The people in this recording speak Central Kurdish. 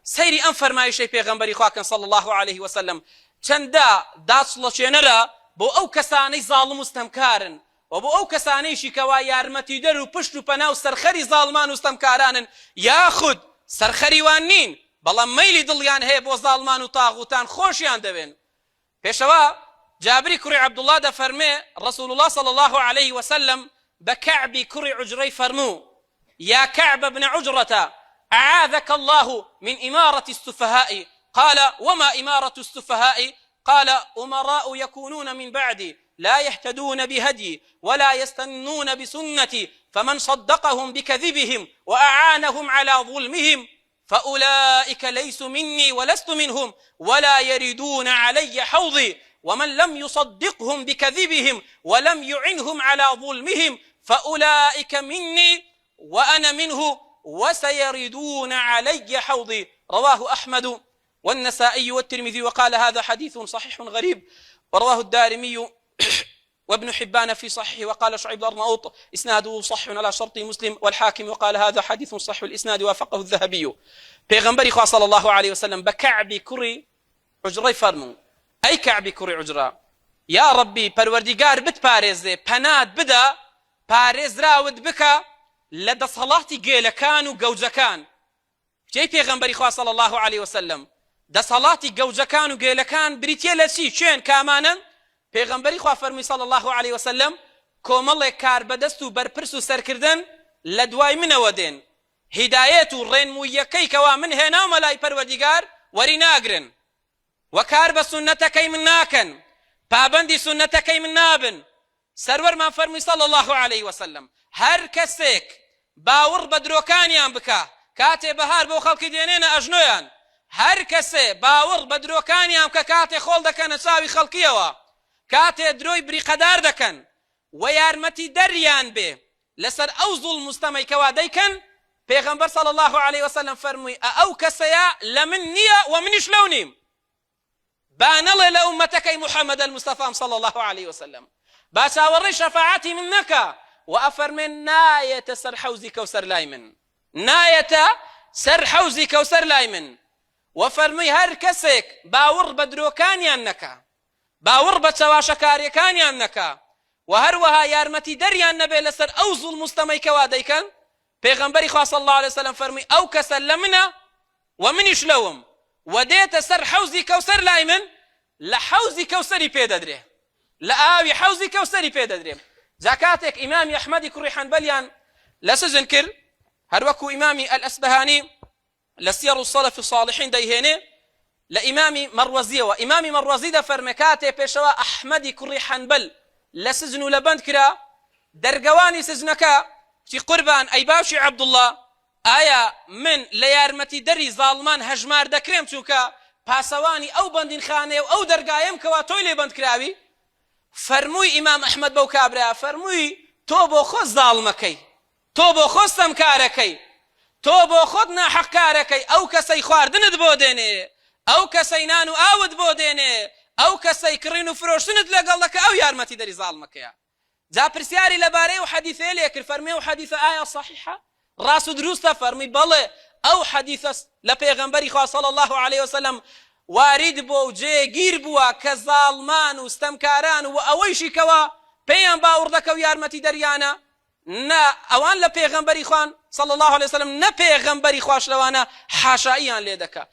سەیری ئەم فەرمایشەی پێغەمبەری خواکەن صلی الله عليه وسلم چەندە داچڵەچێنەرە بۆ ئەو کەسانەی زاڵم و ستەمکارن و بۆ ئەو کەسانەیشی کەوا یارمەتیدەر و پشت و پەنا و سەرخەری زاڵمان و ستەمکارانن یاخود سەرخەریوان نین بەڵام مەیلی دڵیان هەیە بۆ زاڵمان و تاغوتان خۆشیان دەوێن. پێشەوە جابری کوڕی عەبدوڵڵا دەفەرمێ ڕەسوول الله صلی الله عليه وسلم بە کەعبی کوڕی عوجرەی فەرموو يا كعب بن عجرة أعاذك الله من إمارة السفهاء. قال وما إمارة السفهاء؟ قال أمراء يكونون من بعدي لا يهتدون بهدي ولا يستنون بسنتي فمن صدقهم بكذبهم وأعانهم على ظلمهم فأولئك ليسوا مني ولست منهم ولا يردون علي حوضي ومن لم يصدقهم بكذبهم ولم يعنهم على ظلمهم فأولئك مني وأنا منه وسيردون علي حوضي. رواه أحمد والنسائي والترمذي وقال هذا حديث صحيح غريب. ورواه الدارمي وابن حبان في صحيحه وقال شعيب الأرناؤوط إسناده صح على شرط مسلم والحاكم وقال هذا حديث صح الإسناد وافقه الذهبي. پیغمبری خوا صلی الله عليه وسلم بكعب كري عجري فرمو أي كعب كري عجرة يا ربي پروردگار بتپارێزێ پەنات بدا پارێزراوت بکە لە دەسەڵاتی گێلەکان و گەوجەکان. جێی پێغەمبەری خوا صلی الله عليه وسلم دەسەڵاتی گەوجەکان و گێلەکان بریتیە لە چی چێن کامانن؟ پێغەمبەری خوا فەرمووی صلی الله عليه وسلم کۆمەڵێک کار بەدەست و بەرپرس و سەرکردن لە دوای منەوە دێن هیدایەت و ڕێنموویەکەی کەوا من هێناومە لای پەروەردیگار وەری ناگرن و کار بە سونەتەکەی من ناکەن پابەندی سونەتەکەی من نابن. سەروەرمان فەرمووی صلی الله عليه وسلم هەر کەسێک باوەڕ بە درۆکانیان بکە کاتێ بەهار بۆ خەڵکی دێنێنە ئەژنۆیان هەر کەسێ باوەڕ بە درۆکانیان کە کاتێ خۆڵ دەکەنە چاوی خەڵکیەوە کاتێ درۆی بریقەدار دەکەن و یارمەتی دەریان بێ لەسەر ئەو زوڵم مستەمەی کەوا دەیکەن پێغەمبەر صلی الله عليه وسلم فەرمووی ئەو کەسەیە لە من نییە و منیش لەو نیم با نەڵێ لە ئومەتەکەی محەممەد المستەفام صلی الله عليه وسلم با چاوەڕێی شەفاعەتی من نەکە و ئەفەرمێن نایەتە سەر حەوزی کەوسەر لای من نایەتە سەر حەوزی کەوسەر لای من. و فەرمووی هەر کەسێک باوەڕ بە درۆکانیان نەکا باوەڕ بە چاواشەکاریەکانیان نەکا و هەروەها یارمەتی دەریان نەبێ لەسەر ئەو زوڵم مستەمەی کەوا دەیکەن پێغەمبەری خوا صلی الله عليه وسلم فەرمووی ئەو کەسە لە منە و منیش لەوم و دێتە سەر حەوزی کەوسەر لای من لە حەوزی کەوسەری پێدەدرێ لە ئاوی حەوزی کەوسەری پێدەدرێ. زکاتێک ئیمامی ئەحمەدی کوڕی حەنبەلیان لە سجن کرد هەروەکو ئیمامی ئەلئەسبەهانی لە سیەڕ و سەلەف الصالحین دەیهێنێ لە ئیمامی مەڕوەزیەوە ئیمامی مەڕوەزی دەفەرمێ کاتێ پێشەوە ئەحمەدی کوڕی حەنبەل لە سجن و لە بەند کرا دەرگەوانی سجنەکە چی قوربان ئەی باشی عەبدوڵڵا ئایا من لە یارمەتی دەری زاڵمان هەژمار دەکرێم چونکە پاسەوانی ئەو بەندینخانەیە و ئەو دەرگایەم کەوا تۆی لێ بەند کراوی؟ فەرمووی ئیمام ئەحمەد بەو کابرا فەرمووی تۆ بۆ خۆت زاڵمەکەی تۆ بۆ خۆت ستەمکارەکەی تۆ بۆ خۆت ناحەقکارەکەی ئەو کەسەی خواردنت بۆ دێنێ ئەو کەسەی نان و ئاوت بۆ دێنێ ئەو کەسەی کڕین و فرۆشتنت لەگەڵ دەکە ئەو یارمەتی دەری زاڵمەکەیە. جا پرسیاری لەبارەی و حەدیثەیە لێ کرد فەرمێ و حەدیثە ئایا صحیحە ڕاست و دروستە؟ فەرمی بەڵێ ئەو حەدیثە لە پێغەمبەری خوا صلی الله عليه وسلم وارد بۆ و جێگیر بووە کە زاڵمان و ستەمکاران و ئەوەیشی کەوا پێیان باوەڕ دەکە و یارمەتی دەریانە نا ئەوان لە پێغەمبەری خوان صلی الله عليه وسلم نە پێغەمبەری خواشلەوانە حاشاییان لێ دەکە